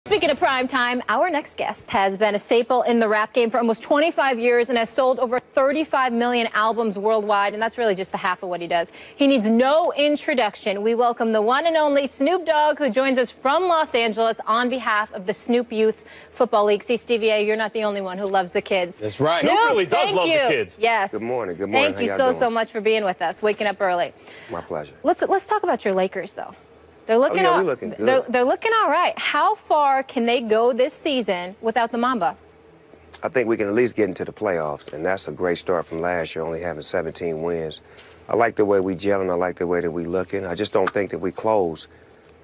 Speaking of prime time, our next guest has been a staple in the rap game for almost 25 years and has sold over 35 million albums worldwide, and that's really just the half of what he does. He needs no introduction. We welcome the one and only Snoop Dogg, who joins us from Los Angeles on behalf of the Snoop Youth Football League. See, Stevie A, you're not the only one who loves the kids. That's right. Snoop really does love the kids. Yes. Good morning. Good morning. Thank you so much for being with us, waking up early. My pleasure. Let's talk about your Lakers, though. They're looking we're looking good. They're looking all right. How far can they go this season without the Mamba? I think we can at least get into the playoffs, and that's a great start from last year, only having 17 wins. I like the way we gelling. I like the way that we looking. I just don't think that we close.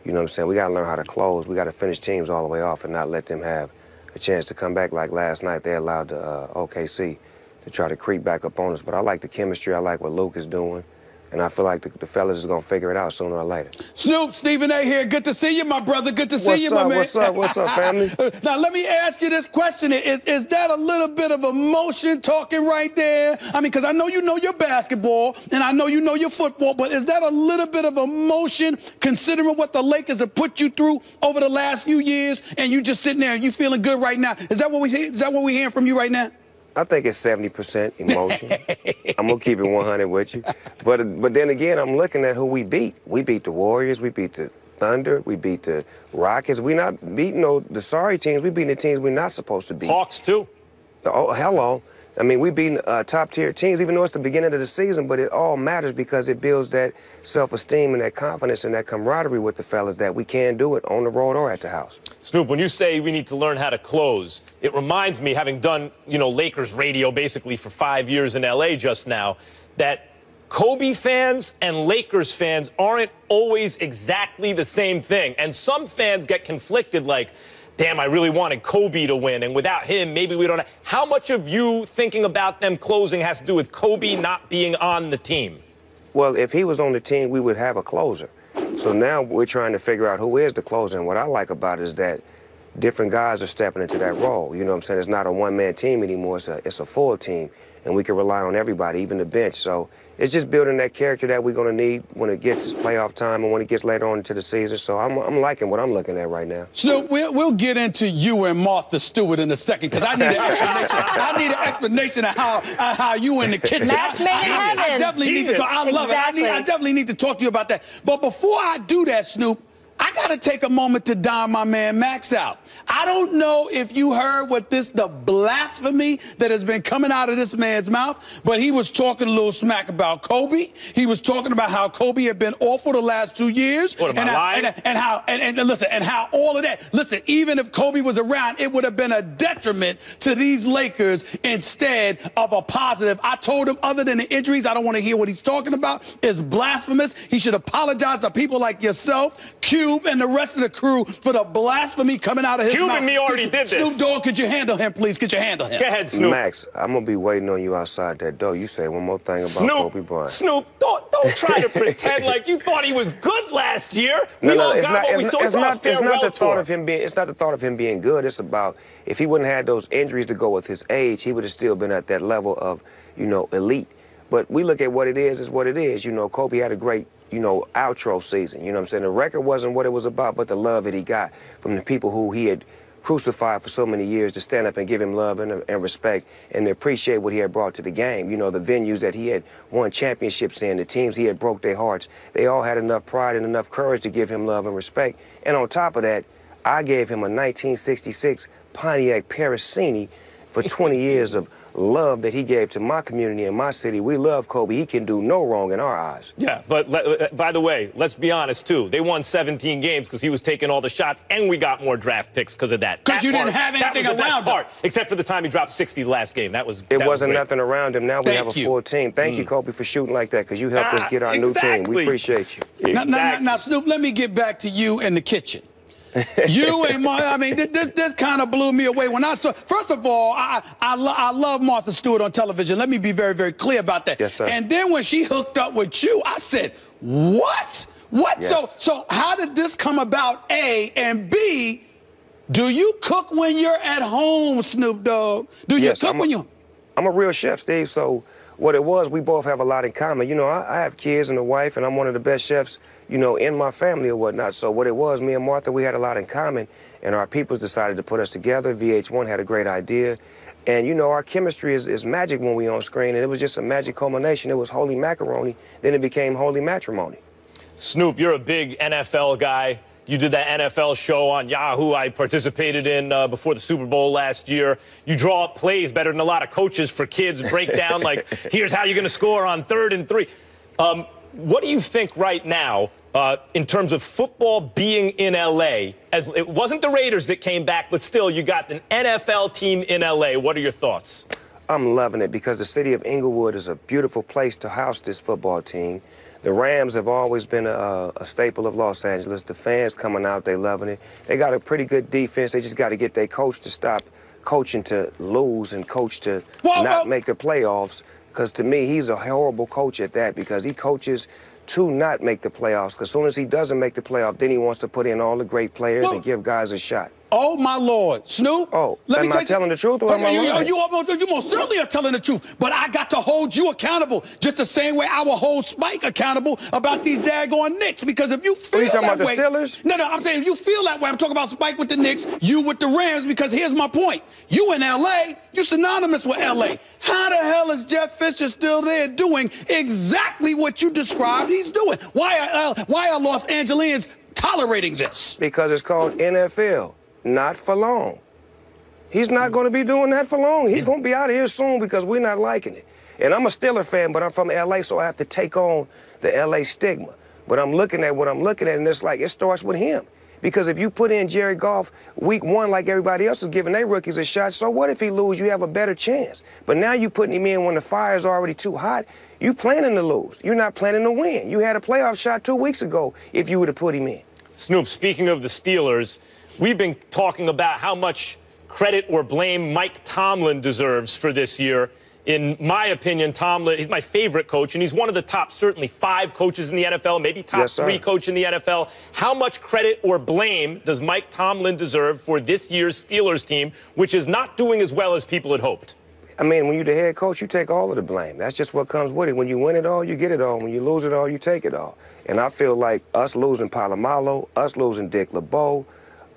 You know what I'm saying? We got to learn how to close. We got to finish teams all the way off and not let them have a chance to come back like last night. They allowed the OKC to try to creep back up on us. But I like the chemistry. I like what Luke is doing. And I feel like the fellas is going to figure it out sooner or later. Snoop, Stephen A. here. Good to see you, my brother. Good to see you, my man. What's up? What's up, family? Now, let me ask you this question. Is that a little bit of emotion talking right there? I mean, because I know you know your basketball, and I know you know your football, but is that a little bit of emotion considering what the Lakers have put you through over the last few years, and you just sitting there and you feeling good right now? Is that what we're hearing from you right now? I think it's 70% emotion. I'm going to keep it 100 with you. But then again, I'm looking at who we beat. We beat the Warriors. We beat the Thunder. We beat the Rockets. We're not beating the sorry teams. We beating the teams we're not supposed to beat. Hawks, too. Oh, hello. I mean, we beating top-tier teams, even though it's the beginning of the season, but it all matters because it builds that self-esteem and that confidence and that camaraderie with the fellas that we can do it on the road or at the house. Snoop, when you say we need to learn how to close, it reminds me, having done, Lakers radio basically for 5 years in L.A. just now, that Kobe fans and Lakers fans aren't always exactly the same thing. And some fans get conflicted like, damn, I really wanted Kobe to win, and without him, maybe we don't have. How much of you thinking about them closing has to do with Kobe not being on the team? Well, if he was on the team, we would have a closer. So now we're trying to figure out who is the closer, and what I like about it is that different guys are stepping into that role. You know what I'm saying? It's not a one-man team anymore. It's a full team, and we can rely on everybody, even the bench. So it's just building that character that we're going to need when it gets playoff time and when it gets later on into the season. So I'm liking what I'm looking at right now. Snoop, we'll get into you and Martha Stewart in a second because I need an explanation. I need an explanation of how you in the kitchen. Match made in heaven. I definitely need to talk. I love it. I definitely need to talk to you about that. But before I do that, Snoop, I got to take a moment to dime my man Max out. I don't know if you heard the blasphemy that has been coming out of this man's mouth, but he was talking a little smack about Kobe. He was talking about how Kobe had been awful the last 2 years. What, am I lying? And how all of that. Listen, even if Kobe was around, it would have been a detriment to these Lakers instead of a positive. I told him, other than the injuries, I don't want to hear what he's talking about. It's blasphemous. He should apologize to people like yourself, Cube, and the rest of the crew for the blasphemy coming out of his mouth. Cube and me already did this. Snoop Dogg, could you handle him, please? Could you handle him? Go ahead, Snoop. Max, I'm going to be waiting on you outside that door. You say one more thing about Kobe Bryant. Snoop, don't try to pretend like you thought he was good last year. It's not the thought of him being good. It's about if he wouldn't have had those injuries to go with his age, he would have still been at that level of, elite. But we look at what it is what it is. Kobe had a great outro season. You know what I'm saying? The record wasn't what it was about, but the love that he got from the people who he had crucified for so many years to stand up and give him love and respect and to appreciate what he had brought to the game. The venues that he had won championships in, the teams he had broke their hearts, they all had enough pride and enough courage to give him love and respect. And on top of that, I gave him a 1966 Pontiac Parasini for 20 years of love that he gave to my community and my city. We love Kobe. He can do no wrong in our eyes. Yeah, but by the way, let's be honest, too. They won 17 games because he was taking all the shots, and we got more draft picks because of that. Because you didn't have anything around him. Except for the time he dropped 60 the last game. It wasn't nothing around him. Now we have a full team. Thank you, Kobe, for shooting like that because you helped us get our new team. We appreciate you. Now, Snoop, let me get back to you in the kitchen. You and this kind of blew me away when I saw. First of all, I love Martha Stewart on television. Let me be very, very clear about that. Yes, sir. And then when she hooked up with you, I said, "What? What?" Yes. So how did this come about? A and B. Do you cook when you're at home, Snoop Dogg? Do you cook when you? I'm a real chef, Steve. So what it was, we both have a lot in common. I have kids and a wife, and I'm one of the best chefs, in my family or whatnot. So what it was, me and Martha, we had a lot in common. and our peoples decided to put us together. VH1 had a great idea. And, you know, our chemistry is magic when we on screen, and it was just a magic culmination. It was holy macaroni, then it became holy matrimony. Snoop, you're a big NFL guy. You did that NFL show on Yahoo I participated in before the Super Bowl last year. You draw up plays better than a lot of coaches for kids, break down, like, here's how you're going to score on 3rd and 3. What do you think right now in terms of football being in L.A.? As it wasn't the Raiders that came back, but still, you got an NFL team in L.A. What are your thoughts? I'm loving it because the city of Inglewood is a beautiful place to house this football team. The Rams have always been a staple of Los Angeles. The fans coming out, they loving it. They got a pretty good defense. They just got to get their coach to stop coaching to lose and coach to not make the playoffs. Because to me, he's a horrible coach at that because he coaches to not make the playoffs. Because as soon as he doesn't make the playoff, then he wants to put in all the great players and give guys a shot. Oh, my Lord. Snoop? Oh, am I telling the truth or am I lying? You most certainly are telling the truth. But I got to hold you accountable just the same way I will hold Spike accountable about these daggone Knicks. Because if you feel you talking that about way, the Steelers? No, I'm saying if you feel that way, I'm talking about Spike with the Knicks, you with the Rams, because here's my point. You in L.A., you synonymous with L.A. How the hell is Jeff Fisher still there doing exactly what you described he's doing? Why are Los Angeles tolerating this? Because it's called NFL. Not for long. He's not going to be doing that for long. He's going to be out of here soon because we're not liking it. And I'm a Steeler fan, but I'm from L.A., so I have to take on the L.A. stigma. But I'm looking at what I'm looking at, and it's like it starts with him. Because if you put in Jared Goff week 1 like everybody else is giving their rookies a shot, so what if he lose? You have a better chance. But now you putting him in when the fire's already too hot. You planning to lose. You're not planning to win. You had a playoff shot 2 weeks ago if you would have put him in. Snoop, speaking of the Steelers, we've been talking about how much credit or blame Mike Tomlin deserves for this year. In my opinion, Tomlin, he's my favorite coach, and he's one of the top, certainly 5 coaches in the NFL, maybe top 3 coach in the NFL. How much credit or blame does Mike Tomlin deserve for this year's Steelers team, which is not doing as well as people had hoped? I mean, when you're the head coach, you take all of the blame. That's just what comes with it. When you win it all, you get it all. When you lose it all, you take it all. And I feel like us losing Palomalo, us losing Dick LeBeau,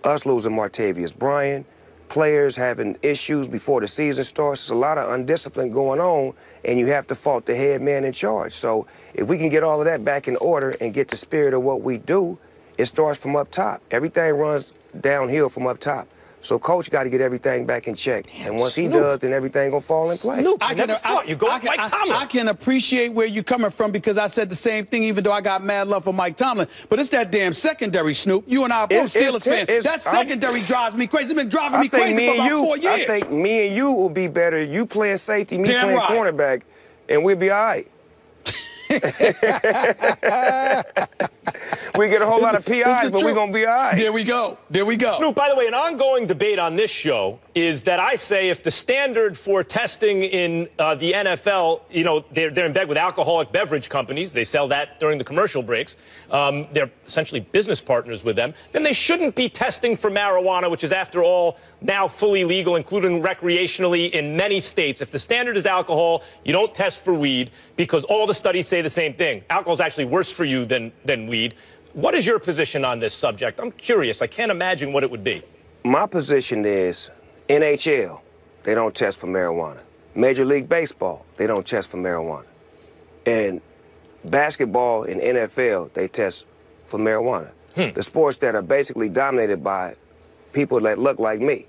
us losing Martavius Bryant, players having issues before the season starts. There's a lot of undiscipline going on, and you have to fault the head man in charge. So if we can get all of that back in order and get the spirit of what we do, it starts from up top. Everything runs downhill from up top. So Coach got to get everything back in check. And once he does, then everything going to fall in place. I can appreciate where you're coming from because I said the same thing even though I got mad love for Mike Tomlin. But it's that damn secondary, Snoop. You and I are both Steelers fans. That secondary drives me crazy. It's been driving me crazy for about 4 years. I think me and you will be better. You playing safety, me playing cornerback, and we'll be all right. We get a whole lot of PIs, but we're going to be all right. There we go. There we go. Snoop, by the way, an ongoing debate on this show is that I say if the standard for testing in the NFL, you know, they're in bed with alcoholic beverage companies. They sell that during the commercial breaks. They're essentially business partners with them. Then they shouldn't be testing for marijuana, which is, after all, now fully legal, including recreationally in many states. If the standard is alcohol, you don't test for weed because all the studies say the same thing. Alcohol is actually worse for you than weed. What is your position on this subject? I'm curious. I can't imagine what it would be. My position is NHL, they don't test for marijuana. Major League Baseball, they don't test for marijuana. And basketball and NFL, they test for marijuana. The sports that are basically dominated by people that look like me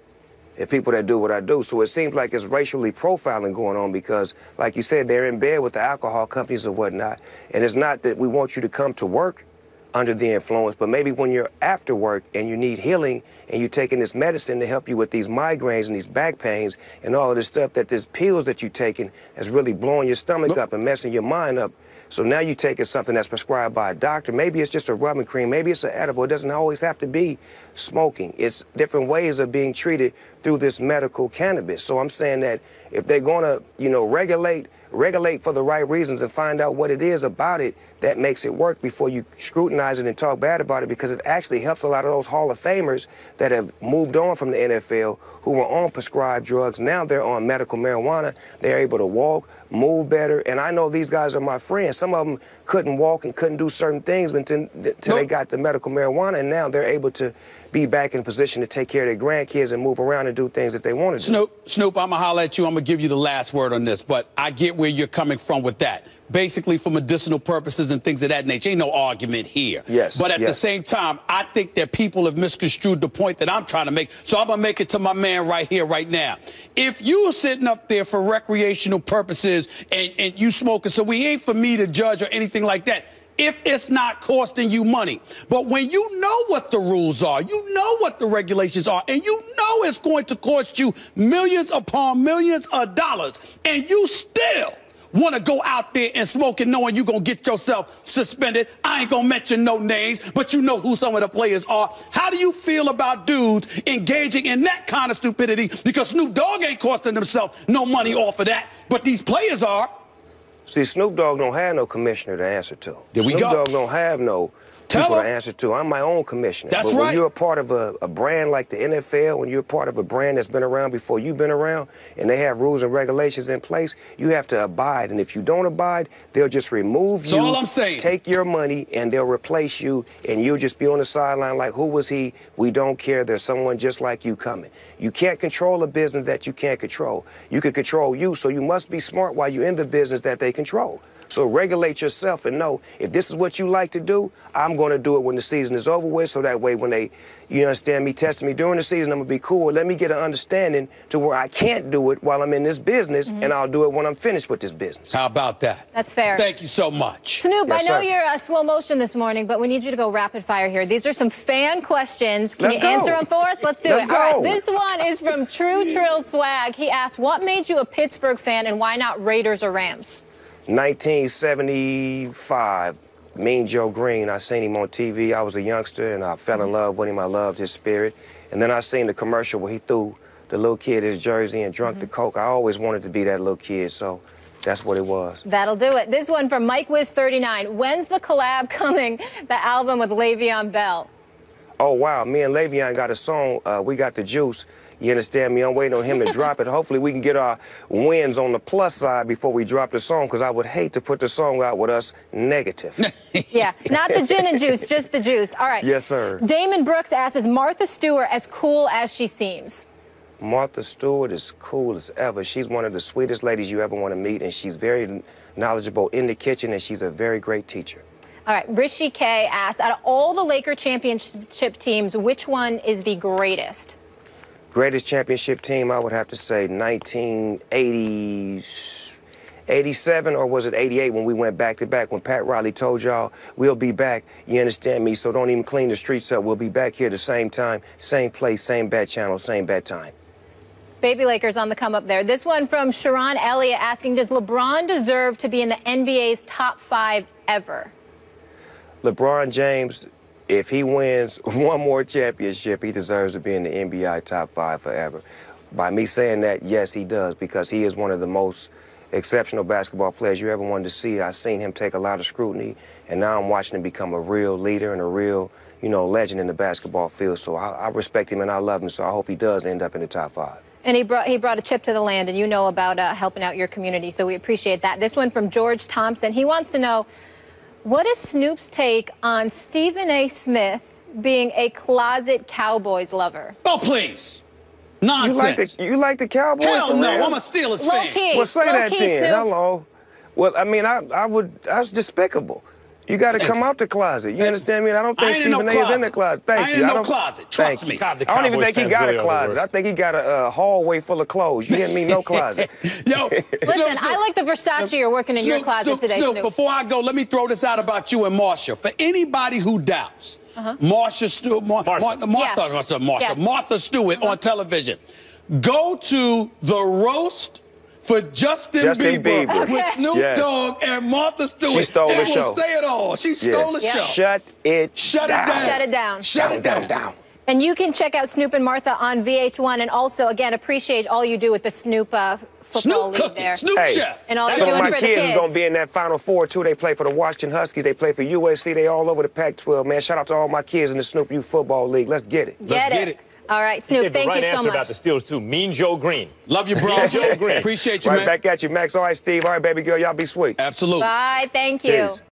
and people that do what I do. So it seems like it's racially profiling going on because, like you said, they're in bed with the alcohol companies or whatnot. And it's not that we want you to come to work under the influence, but maybe when you're after work and you need healing and you're taking this medicine to help you with these migraines and these back pains and all of this stuff, that there's pills that you're taking that's really blowing your stomach up and messing your mind up. So now you're taking something that's prescribed by a doctor. Maybe it's just a rubbing cream. Maybe it's an edible. It doesn't always have to be smoking. It's different ways of being treated through this medical cannabis. So I'm saying that if they're going to, you know, regulate for the right reasons and find out what it is about it that makes it work before you scrutinize it and talk bad about it, because it actually helps a lot of those Hall of Famers that have moved on from the NFL who were on prescribed drugs. Now they're on medical marijuana. They're able to walk, move better. And I know these guys are my friends. Some of them couldn't walk and couldn't do certain things until they got the medical marijuana, and now they're able to be back in position to take care of their grandkids and move around and do things that they want to do. Snoop, I'm going to holler at you. I'm going to give you the last word on this, but I get where you're coming from with that. Basically for medicinal purposes and things of that nature. Ain't no argument here. Yes. But at the same time, I think that people have misconstrued the point that I'm trying to make. So I'm going to make it to my man right here, right now. If you are sitting up there for recreational purposes and you smoking, so we ain't for me to judge or anything like that, if it's not costing you money. But when you know what the rules are, you know what the regulations are, and you know it's going to cost you millions upon millions of dollars, and you still want to go out there and smoke it knowing you're going to get yourself suspended. I ain't going to mention no names, but you know who some of the players are. How do you feel about dudes engaging in that kind of stupidity? Because Snoop Dogg ain't costing himself no money off of that, but these players are. See, Snoop Dogg don't have no commissioner to answer to. There we go. Snoop Dogg don't have no people to answer to. I'm my own commissioner. That's but right. When you're a part of a brand like the NFL, when you're a part of a brand that's been around before you've been around, and they have rules and regulations in place, you have to abide. And if you don't abide, they'll just remove you. That's all I'm saying. Take your money, and they'll replace you, and you'll just be on the sideline like, who was he? We don't care. There's someone just like you coming. You can't control a business that you can't control. You can control you, so you must be smart while you're in the business that they control. So regulate yourself and know if this is what you like to do, I'm going to do it when the season is over with. So that way when they, you understand me, testing me during the season, I'm going to be cool. Let me get an understanding to where I can't do it while I'm in this business, and I'll do it when I'm finished with this business. How about that? That's fair. Thank you so much. Snoop, Yes, I know sir. you're slow motion this morning, but we need you to go rapid fire here. These are some fan questions. Can Let's you go. answer them for us? Let's do Let's it. go. All right, this one is from True Trill Swag. He asked, what made you a Pittsburgh fan and why not Raiders or Rams? 1975, Mean Joe Green. I seen him on TV. I was a youngster, and I fell in love with him. I loved his spirit. And then I seen the commercial where he threw the little kid his jersey and drunk the Coke. I always wanted to be that little kid, so that's what it was. That'll do it. This one from Mike Wiz 39. When's the collab coming, the album with Le'Veon Bell? Oh, wow. Me and Le'Veon got a song. We got the juice. You understand me? I'm waiting on him to drop it. Hopefully we can get our wins on the plus side before we drop the song, because I would hate to put the song out with us negative. Yeah, not the gin and juice, just the juice. All right. Yes, sir. Damon Brooks asks, is Martha Stewart as cool as she seems? Martha Stewart is cool as ever. She's one of the sweetest ladies you ever want to meet, and she's very knowledgeable in the kitchen, and she's a very great teacher. All right, Rishi K asks, out of all the Laker championship teams, which one is the greatest? Greatest championship team, I would have to say 1987, or was it 88 when we went back-to-back, when Pat Riley told y'all, we'll be back, you understand me, so don't even clean the streets up. We'll be back here the same time, same place, same bad channel, same bad time. Baby Lakers on the come up there. This one from Sharon Elliott asking, does LeBron deserve to be in the NBA's top 5 ever? LeBron James, if he wins one more championship, he deserves to be in the NBA top 5 forever. By me saying that, yes, he does, because he is one of the most exceptional basketball players you ever wanted to see. I've seen him take a lot of scrutiny, and now I'm watching him become a real leader and a real, legend in the basketball field. So I respect him and I love him, so I hope he does end up in the top 5. And he brought a chip to the land, and you know about helping out your community, so we appreciate that. This one from George Thompson. He wants to know, what is Snoop's take on Stephen A. Smith being a closet Cowboys lover? Oh, please. Nonsense. You like the Cowboys? Hell no, I'm a Steelers fan. Low-key. Well, say that then. Snoop. Hello. Well, I mean, that's despicable. You got to come out the closet. You understand me? I don't think Stephen A. is in the closet. Thank you. I ain't in no closet. Trust me. I don't even think he got a closet. I think he got a hallway full of clothes. You hear me? No closet. Yo, listen, I like the Versace you're working in your closet today, Snoop. Before I go, let me throw this out about you and Marsha. For anybody who doubts, Martha Stewart on television. Go to the roast for Justin Bieber with Snoop Dogg and Martha Stewart. She stole the show. Will say it all. She stole the show. Shut it down. Shut it down. And you can check out Snoop and Martha on VH1, and also, again, appreciate all you do with the Snoop football league there. Snoop Chef. And all some you're of doing my for the kids kids. is going to be in that Final Four, too. They play for the Washington Huskies. They play for USC. They all over the Pac-12, man. Shout out to all my kids in the Snoop U Football League. Let's get it. Let's get it. All right, Snoop, thank you so much. About the Steelers, too. Mean Joe Green. Love you, bro. Joe Green. Appreciate you, man. Right back at you, Max. All right, Steve. All right, baby girl. Y'all be sweet. Absolutely. Bye. Thank you. Peace.